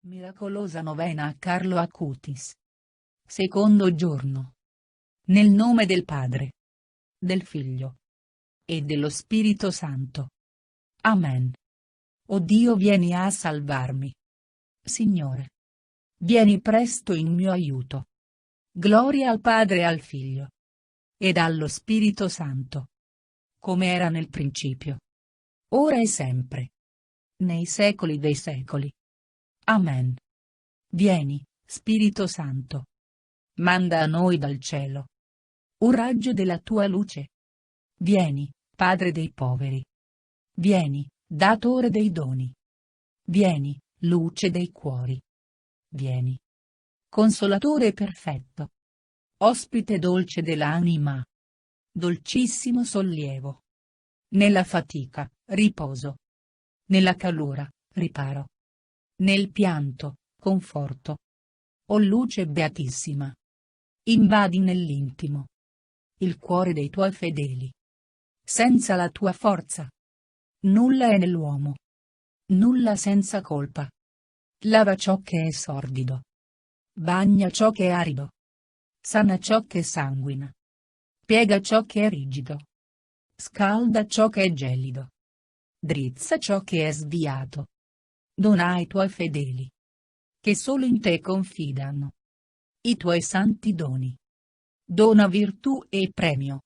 Miracolosa novena a Carlo Acutis. Secondo giorno. Nel nome del Padre, del Figlio e dello Spirito Santo. Amen. O Dio, vieni a salvarmi. Signore, vieni presto in mio aiuto. Gloria al Padre e al Figlio ed allo Spirito Santo, come era nel principio, ora e sempre, nei secoli dei secoli. Amen. Vieni, Spirito Santo. Manda a noi dal cielo un raggio della tua luce. Vieni, Padre dei poveri. Vieni, Datore dei doni. Vieni, luce dei cuori. Vieni, Consolatore perfetto. Ospite dolce dell'anima. Dolcissimo sollievo. Nella fatica, riposo. Nella calura, riparo. Nel pianto, conforto. O luce beatissima. Invadi nell'intimo il cuore dei tuoi fedeli. Senza la tua forza nulla è nell'uomo. Nulla senza colpa. Lava ciò che è sordido. Bagna ciò che è arido. Sana ciò che sanguina. Piega ciò che è rigido. Scalda ciò che è gelido. Drizza ciò che è sviato. Dona ai tuoi fedeli, che solo in te confidano, i tuoi santi doni. Dona virtù e premio.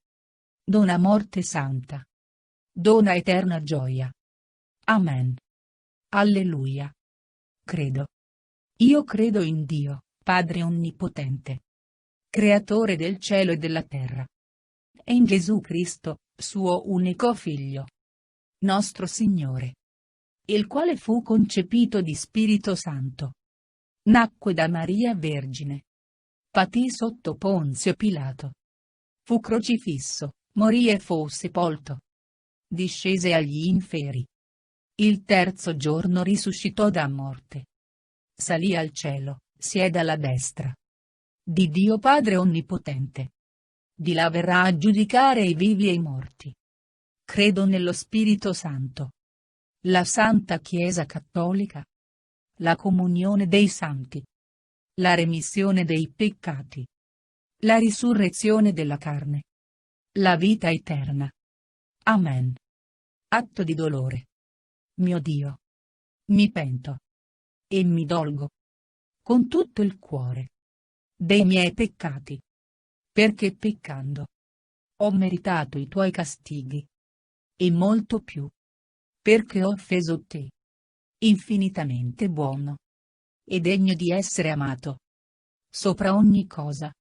Dona morte santa. Dona eterna gioia. Amen. Alleluia. Credo. Io credo in Dio, Padre Onnipotente, Creatore del cielo e della terra, e in Gesù Cristo, suo unico Figlio, nostro Signore, il quale fu concepito di Spirito Santo. Nacque da Maria Vergine. Patì sotto Ponzio Pilato. Fu crocifisso, morì e fu sepolto. Discese agli inferi. Il terzo giorno risuscitò da morte. Salì al cielo, siede alla destra di Dio Padre Onnipotente. Di là verrà a giudicare i vivi e i morti. Credo nello Spirito Santo, la Santa Chiesa Cattolica, la comunione dei santi, la remissione dei peccati, la risurrezione della carne, la vita eterna. Amen. Atto di dolore. Mio Dio, mi pento e mi dolgo con tutto il cuore dei miei peccati, perché peccando ho meritato i tuoi castighi, e molto più, perché ho offeso te, infinitamente buono e degno di essere amato sopra ogni cosa.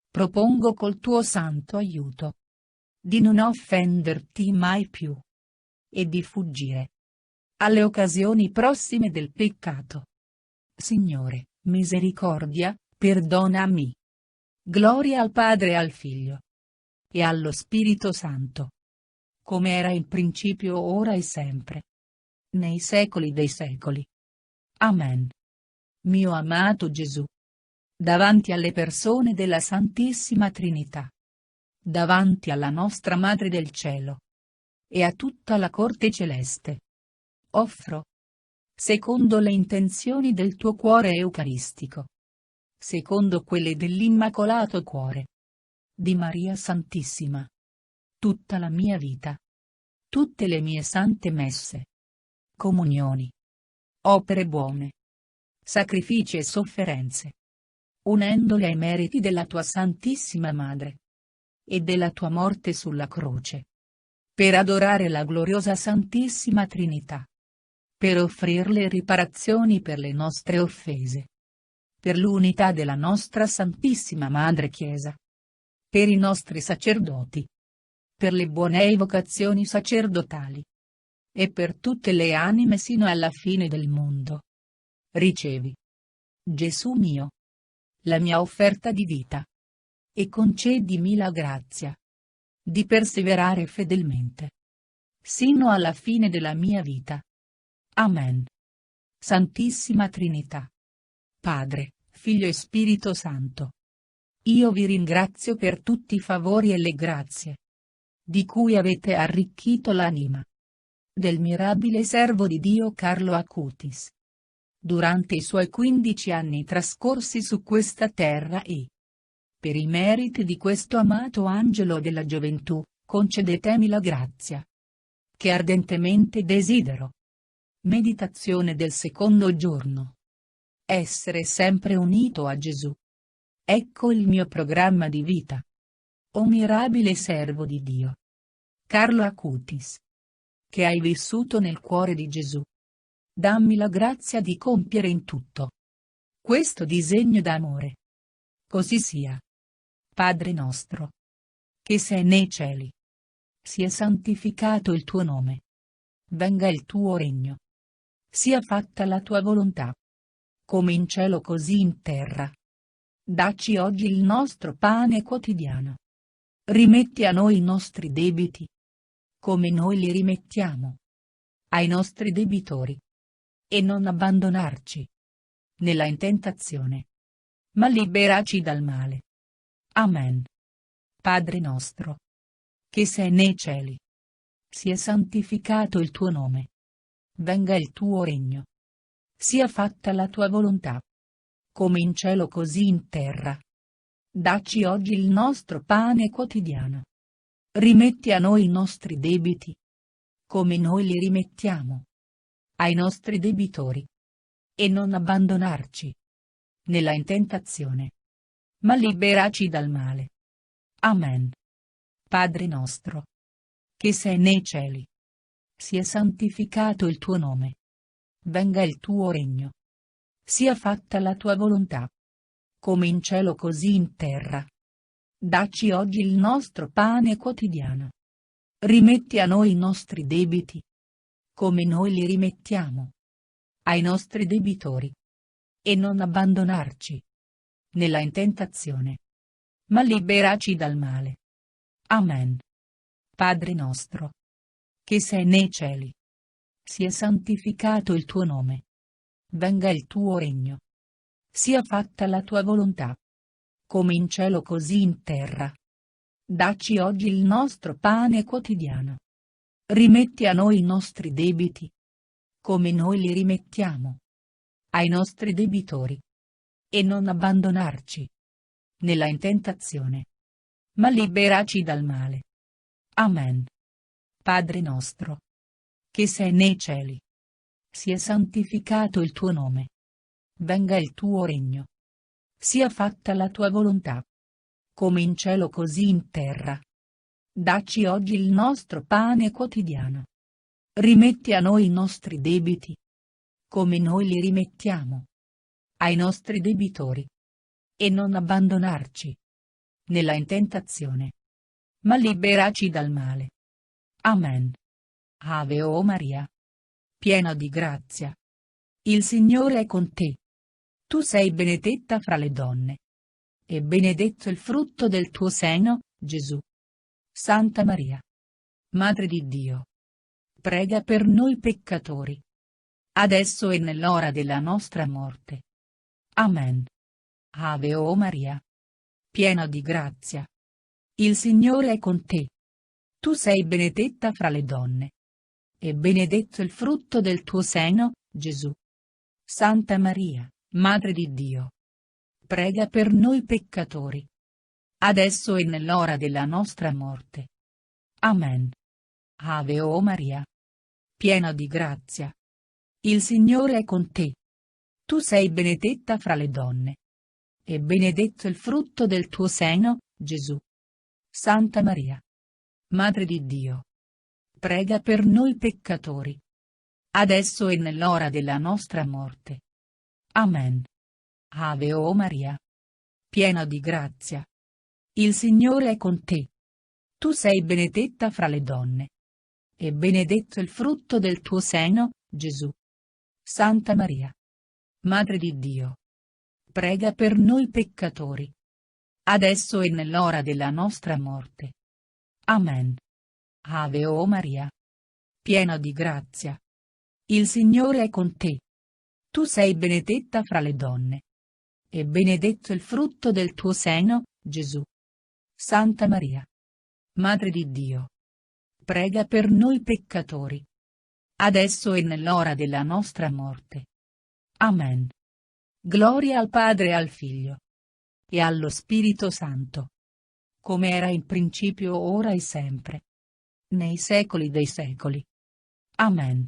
Propongo col tuo santo aiuto di non offenderti mai più e di fuggire alle occasioni prossime del peccato. Signore, misericordia, perdonami. Gloria al Padre e al Figlio e allo Spirito Santo, come era in principio, ora e sempre, nei secoli dei secoli. Amen. Mio amato Gesù, davanti alle persone della Santissima Trinità, davanti alla nostra Madre del Cielo e a tutta la corte celeste, offro, secondo le intenzioni del tuo cuore eucaristico, secondo quelle dell'Immacolato Cuore di Maria Santissima, tutta la mia vita, tutte le mie sante messe, comunioni, opere buone, sacrifici e sofferenze, unendole ai meriti della tua Santissima Madre e della tua morte sulla croce, per adorare la gloriosa Santissima Trinità, per offrirle riparazioni per le nostre offese, per l'unità della nostra Santissima Madre Chiesa, per i nostri sacerdoti, per le buone evocazioni sacerdotali e per tutte le anime sino alla fine del mondo. Ricevi, Gesù mio, la mia offerta di vita, e concedimi la grazia di perseverare fedelmente sino alla fine della mia vita. Amen. Santissima Trinità, Padre, Figlio e Spirito Santo, io vi ringrazio per tutti i favori e le grazie di cui avete arricchito l'anima del mirabile servo di Dio Carlo Acutis. durante i suoi 15 anni trascorsi su questa terra e, per i meriti di questo amato angelo della gioventù, concedetemi la grazia che ardentemente desidero. Meditazione del secondo giorno. Essere sempre unito a Gesù. Ecco il mio programma di vita. O mirabile servo di Dio, Carlo Acutis, che hai vissuto nel cuore di Gesù, dammi la grazia di compiere in tutto questo disegno d'amore. Così sia. Padre nostro, che sei nei cieli, sia santificato il tuo nome. Venga il tuo regno. Sia fatta la tua volontà, come in cielo così in terra. Dacci oggi il nostro pane quotidiano. Rimetti a noi i nostri debiti, come noi li rimettiamo ai nostri debitori. E non abbandonarci nella tentazione, ma liberaci dal male. Amen. Padre nostro, che sei nei cieli, sia santificato il tuo nome. Venga il tuo regno. Sia fatta la tua volontà, come in cielo così in terra. Dacci oggi il nostro pane quotidiano. Rimetti a noi i nostri debiti, come noi li rimettiamo ai nostri debitori. E non abbandonarci nella tentazione, ma liberaci dal male. Amen. Padre nostro, che sei nei cieli, sia santificato il tuo nome. Venga il tuo regno. Sia fatta la tua volontà, come in cielo così in terra. Dacci oggi il nostro pane quotidiano. Rimetti a noi i nostri debiti, come noi li rimettiamo ai nostri debitori. E non abbandonarci nella tentazione, ma liberaci dal male. Amen. Padre nostro, che sei nei cieli, sia santificato il tuo nome. Venga il tuo regno. Sia fatta la tua volontà, come in cielo così in terra. Dacci oggi il nostro pane quotidiano. Rimetti a noi i nostri debiti, come noi li rimettiamo ai nostri debitori. E non abbandonarci nella tentazione, ma liberaci dal male. Amen. Padre nostro, che sei nei cieli, sia santificato il tuo nome. Venga il tuo regno. Sia fatta la tua volontà, come in cielo così in terra. Dacci oggi il nostro pane quotidiano. Rimetti a noi i nostri debiti, come noi li rimettiamo ai nostri debitori. E non abbandonarci nella tentazione, ma liberaci dal male. Amen. Ave o Maria, piena di grazia, il Signore è con te. Tu sei benedetta fra le donne, e benedetto il frutto del tuo seno, Gesù. Santa Maria, Madre di Dio, prega per noi peccatori, adesso e nell'ora della nostra morte. Amen. Ave o Maria, piena di grazia, il Signore è con te. Tu sei benedetta fra le donne, e benedetto il frutto del tuo seno, Gesù. Santa Maria, Madre di Dio, prega per noi peccatori, adesso e nell'ora della nostra morte. Amen. Ave o Maria, piena di grazia, il Signore è con te. Tu sei benedetta fra le donne, e benedetto il frutto del tuo seno, Gesù. Santa Maria, Madre di Dio, prega per noi peccatori, adesso e nell'ora della nostra morte. Amen. Ave o Maria, piena di grazia, il Signore è con te. Tu sei benedetta fra le donne, e benedetto il frutto del tuo seno, Gesù. Santa Maria, Madre di Dio, prega per noi peccatori, adesso e nell'ora della nostra morte. Amen. Ave o Maria, piena di grazia, il Signore è con te. Tu sei benedetta fra le donne, e benedetto il frutto del tuo seno, Gesù. Santa Maria, Madre di Dio, prega per noi peccatori, adesso e nell'ora della nostra morte. Amen. Gloria al Padre e al Figlio e allo Spirito Santo, come era in principio, ora e sempre, nei secoli dei secoli. Amen.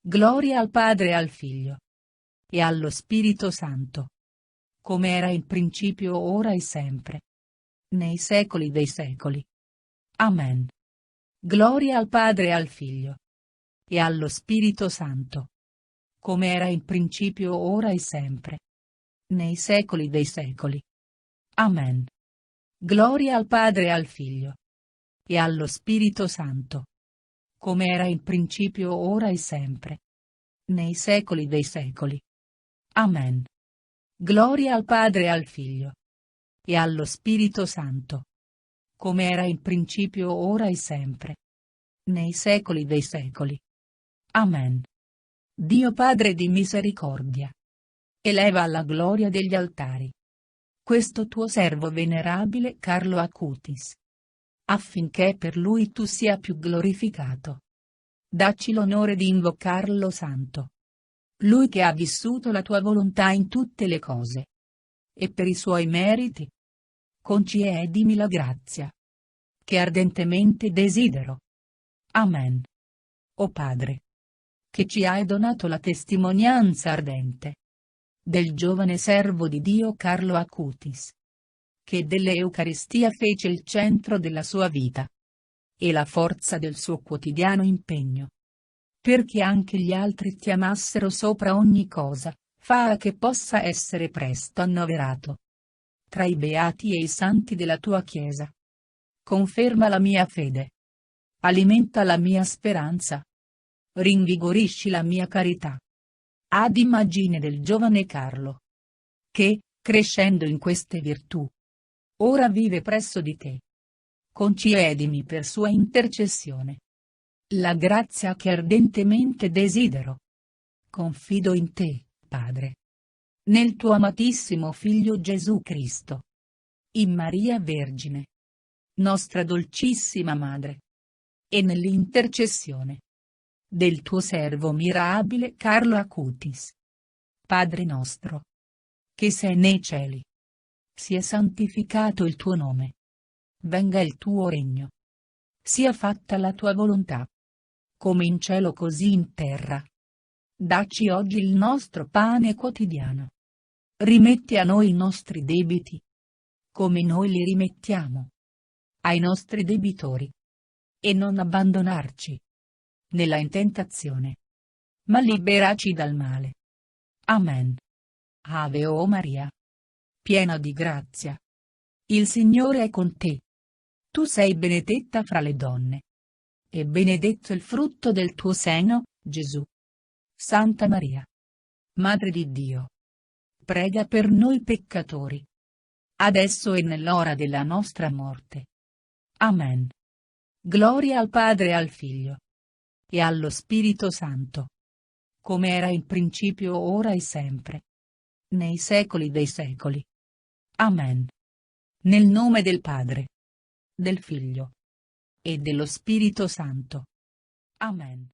Gloria al Padre e al Figlio e allo Spirito Santo, come era in principio, ora e sempre, nei secoli dei secoli. Amen. Gloria al Padre e al Figlio e allo Spirito Santo, come era in principio, ora e sempre, nei secoli dei secoli. Amen. Gloria al Padre e al Figlio e allo Spirito Santo, come era in principio, ora e sempre, nei secoli dei secoli. Amen. Gloria al Padre e al Figlio e allo Spirito Santo, come era in principio, ora e sempre, nei secoli dei secoli. Amen. Dio Padre di misericordia, eleva alla gloria degli altari questo tuo servo venerabile Carlo Acutis, affinché per lui tu sia più glorificato. Dacci l'onore di invocarlo santo. Lui che ha vissuto la tua volontà in tutte le cose. E per i suoi meriti concedimi la grazia che ardentemente desidero. Amen. O Padre, che ci hai donato la testimonianza ardente del giovane servo di Dio Carlo Acutis, che dell'Eucaristia fece il centro della sua vita e la forza del suo quotidiano impegno, perché anche gli altri ti amassero sopra ogni cosa, fa che possa essere presto annoverato tra i beati e i santi della tua Chiesa. Conferma la mia fede, alimenta la mia speranza, rinvigorisci la mia carità. Ad immagine del giovane Carlo, che, crescendo in queste virtù, ora vive presso di te. Concedimi per sua intercessione la grazia che ardentemente desidero. Confido in te, Padre, nel tuo amatissimo Figlio Gesù Cristo, in Maria Vergine, nostra dolcissima Madre, e nell'intercessione del tuo servo mirabile Carlo Acutis. Padre nostro, che sei nei cieli, sia santificato il tuo nome. Venga il tuo regno. Sia fatta la tua volontà, come in cielo così in terra. Dacci oggi il nostro pane quotidiano. Rimetti a noi i nostri debiti, come noi li rimettiamo ai nostri debitori. E non abbandonarci nella tentazione, ma liberaci dal male. Amen. Ave o Maria, piena di grazia, il Signore è con te. Tu sei benedetta fra le donne, e benedetto il frutto del tuo seno, Gesù. Santa Maria, Madre di Dio, prega per noi peccatori, adesso e nell'ora della nostra morte. Amen. Gloria al Padre e al Figlio e allo Spirito Santo, come era in principio, ora e sempre, nei secoli dei secoli. Amen. Nel nome del Padre, del Figlio e dello Spirito Santo. Amen.